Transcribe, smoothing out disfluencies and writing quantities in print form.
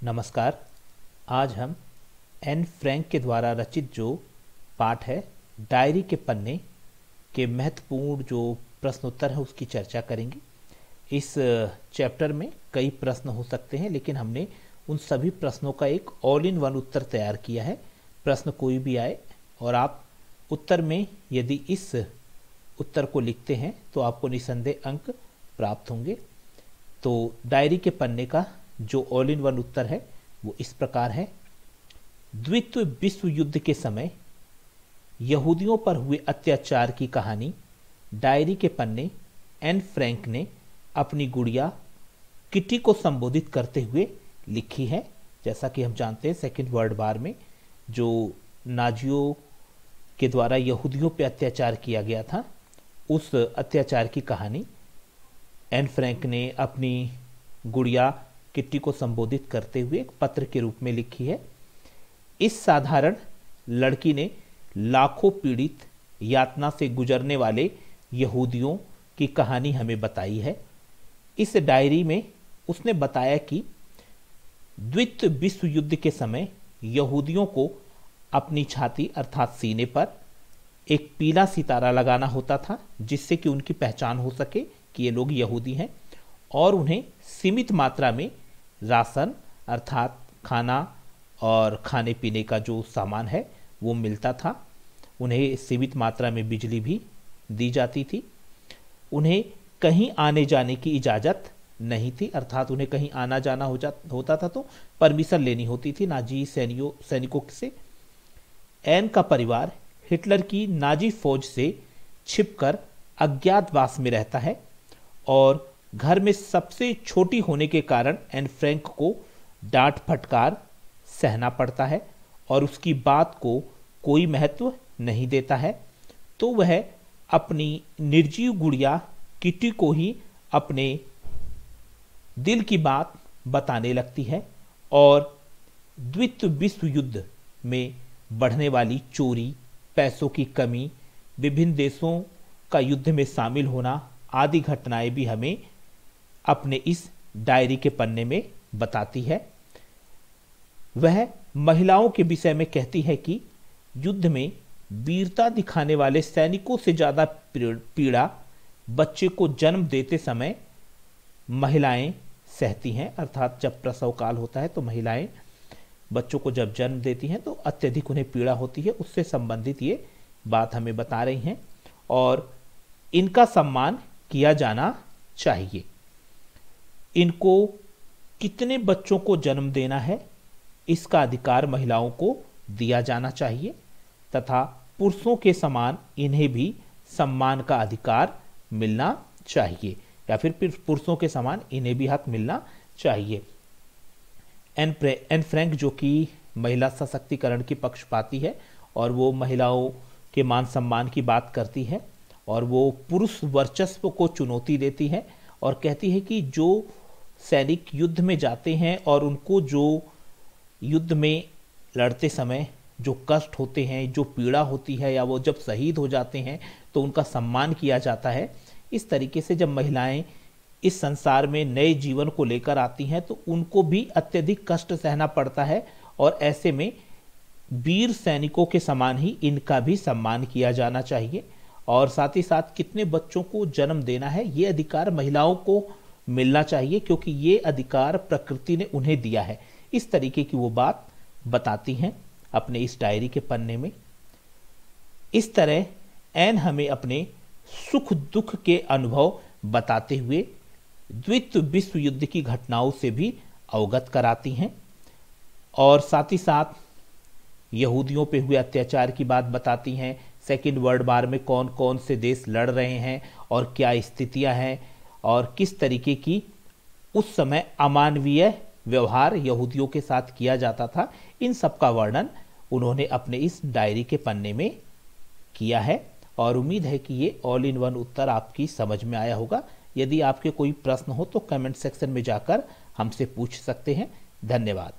नमस्कार। आज हम एन फ्रैंक के द्वारा रचित जो पाठ है डायरी के पन्ने के महत्वपूर्ण जो प्रश्न उत्तर है उसकी चर्चा करेंगे। इस चैप्टर में कई प्रश्न हो सकते हैं, लेकिन हमने उन सभी प्रश्नों का एक ऑल इन वन उत्तर तैयार किया है। प्रश्न कोई भी आए और आप उत्तर में यदि इस उत्तर को लिखते हैं तो आपको निसंदेह अंक प्राप्त होंगे। तो डायरी के पन्ने का जो ऑल इन वन उत्तर है वो इस प्रकार है। द्वितीय विश्व युद्ध के समय यहूदियों पर हुए अत्याचार की कहानी डायरी के पन्ने एन फ्रैंक ने अपनी गुड़िया किटी को संबोधित करते हुए लिखी है। जैसा कि हम जानते हैं सेकेंड वर्ल्ड वार में जो नाजियों के द्वारा यहूदियों पर अत्याचार किया गया था, उस अत्याचार की कहानी एन फ्रैंक ने अपनी गुड़िया किट्टी को संबोधित करते हुए एक पत्र के रूप में लिखी है। इस साधारण लड़की ने लाखों पीड़ित यातना से गुजरने वाले यहूदियों की कहानी हमें बताई है। इस डायरी में उसने बताया कि द्वितीय विश्व युद्ध के समय यहूदियों को अपनी छाती अर्थात सीने पर एक पीला सितारा लगाना होता था, जिससे कि उनकी पहचान हो सके कि ये लोग यहूदी हैं, और उन्हें सीमित मात्रा में राशन अर्थात खाना और खाने पीने का जो सामान है वो मिलता था। उन्हें सीमित मात्रा में बिजली भी दी जाती थी। उन्हें कहीं आने जाने की इजाज़त नहीं थी, अर्थात उन्हें कहीं आना जाना होता था तो परमिशन लेनी होती थी नाजी सैनिकों से। एन का परिवार हिटलर की नाजी फौज से छिपकर अज्ञातवास में रहता है और घर में सबसे छोटी होने के कारण एन फ्रैंक को डांट फटकार सहना पड़ता है और उसकी बात को कोई महत्व नहीं देता है। तो वह अपनी निर्जीव गुड़िया किटी को ही अपने दिल की बात बताने लगती है और द्वितीय विश्व युद्ध में बढ़ने वाली चोरी, पैसों की कमी, विभिन्न देशों का युद्ध में शामिल होना आदि घटनाएं भी हमें अपने इस डायरी के पन्ने में बताती है। वह महिलाओं के विषय में कहती है कि युद्ध में वीरता दिखाने वाले सैनिकों से ज़्यादा पीड़ा बच्चे को जन्म देते समय महिलाएं सहती हैं, अर्थात जब प्रसव काल होता है तो महिलाएं बच्चों को जब जन्म देती हैं तो अत्यधिक उन्हें पीड़ा होती है। उससे संबंधित ये बात हमें बता रही हैं और इनका सम्मान किया जाना चाहिए। इनको कितने बच्चों को जन्म देना है इसका अधिकार महिलाओं को दिया जाना चाहिए तथा पुरुषों के समान इन्हें भी सम्मान का अधिकार मिलना चाहिए, या फिर पुरुषों के समान इन्हें भी हक मिलना चाहिए। एन फ्रैंक जो कि महिला सशक्तिकरण की पक्षपाती है और वो महिलाओं के मान सम्मान की बात करती है और वो पुरुष वर्चस्व को चुनौती देती है और कहती है कि जो सैनिक युद्ध में जाते हैं और उनको जो युद्ध में लड़ते समय जो कष्ट होते हैं, जो पीड़ा होती है, या वो जब शहीद हो जाते हैं तो उनका सम्मान किया जाता है। इस तरीके से जब महिलाएं इस संसार में नए जीवन को लेकर आती हैं तो उनको भी अत्यधिक कष्ट सहना पड़ता है और ऐसे में वीर सैनिकों के समान ही इनका भी सम्मान किया जाना चाहिए। और साथ ही साथ कितने बच्चों को जन्म देना है ये अधिकार महिलाओं को मिलना चाहिए, क्योंकि ये अधिकार प्रकृति ने उन्हें दिया है। इस तरीके की वो बात बताती हैं अपने इस डायरी के पन्ने में। इस तरह एन हमें अपने सुख दुख के अनुभव बताते हुए द्वितीय विश्व युद्ध की घटनाओं से भी अवगत कराती हैं और साथ ही साथ यहूदियों पे हुए अत्याचार की बात बताती हैं। सेकेंड वर्ल्ड वार में कौन कौन से देश लड़ रहे हैं और क्या स्थितियां हैं और किस तरीके की उस समय अमानवीय व्यवहार यहूदियों के साथ किया जाता था, इन सब का वर्णन उन्होंने अपने इस डायरी के पन्ने में किया है। और उम्मीद है कि ये ऑल इन वन उत्तर आपकी समझ में आया होगा। यदि आपके कोई प्रश्न हो तो कमेंट सेक्शन में जाकर हमसे पूछ सकते हैं। धन्यवाद।